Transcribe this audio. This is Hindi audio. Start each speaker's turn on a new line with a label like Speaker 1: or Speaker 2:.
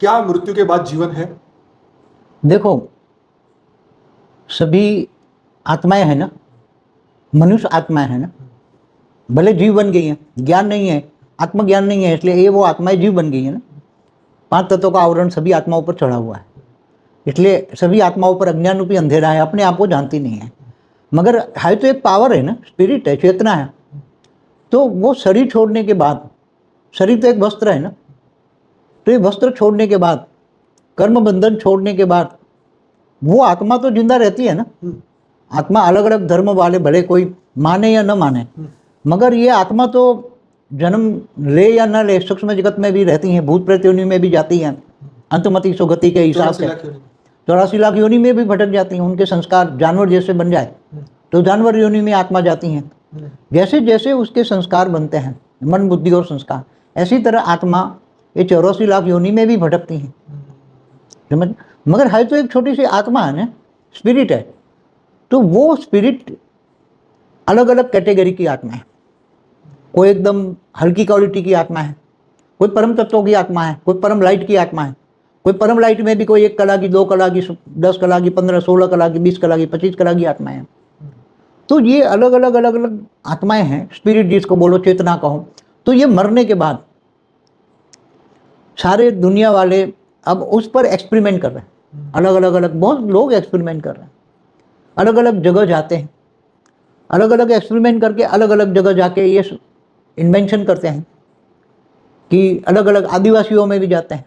Speaker 1: क्या मृत्यु के बाद जीवन है?
Speaker 2: देखो, सभी आत्माएं हैं ना, मनुष्य आत्माएं हैं ना, भले जीव बन गई हैं, ज्ञान नहीं है, आत्मज्ञान नहीं है, इसलिए ये वो आत्माएं जीव बन गई है ना। 5 तत्वों का आवरण सभी आत्माओं पर चढ़ा हुआ है, इसलिए सभी आत्माओं पर अज्ञान रूपी अंधेरा है, अपने आप को जानती नहीं है। मगर है तो एक पावर है ना, स्पिरिट है, चेतना है। तो वो शरीर छोड़ने के बाद, शरीर तो एक वस्त्र है ना, तो ये वस्त्र छोड़ने के बाद, कर्म बंधन छोड़ने के बाद वो आत्मा तो जिंदा रहती है ना। आत्मा अलग अलग धर्म वाले भले कोई माने या न माने, मगर ये आत्मा तो जन्म ले या न ले सूक्ष्म जगत में भी रहती हैं, भूत प्रेत योनि में भी जाती हैं, अंतमति सुगति के हिसाब से 84 लाख योनि में भी भटक जाती हैं। उनके संस्कार जानवर जैसे बन जाए तो जानवर योनि में आत्मा जाती हैं। जैसे जैसे उसके संस्कार बनते हैं, मन बुद्धि और संस्कार, ऐसी तरह आत्मा ये 84 लाख योनि में भी भटकती हैं, समझ। मगर है तो एक छोटी सी आत्मा है ना, स्पिरिट है। तो वो स्पिरिट अलग अलग कैटेगरी की आत्मा है। कोई एकदम हल्की क्वालिटी की आत्मा है, कोई परम तत्वों की आत्मा है, कोई परम लाइट की आत्मा है, कोई परम लाइट में भी कोई 1 कला की, 2 कला की, 10 कला की, 15, 16 कला की, 20 कला की, 25 कला की आत्माएं हैं। तो ये अलग अलग आत्माएं हैं, स्पिरिट जिसको बोलो, चेतना कहो। तो ये मरने के बाद सारे दुनिया वाले अब उस पर एक्सपेरिमेंट कर रहे हैं, अलग अलग बहुत लोग एक्सपेरिमेंट कर रहे हैं, अलग अलग जगह जाते हैं, अलग अलग एक्सपेरिमेंट करके अलग अलग जगह जाके ये इन्वेंशन करते हैं कि अलग अलग आदिवासियों में भी जाते हैं,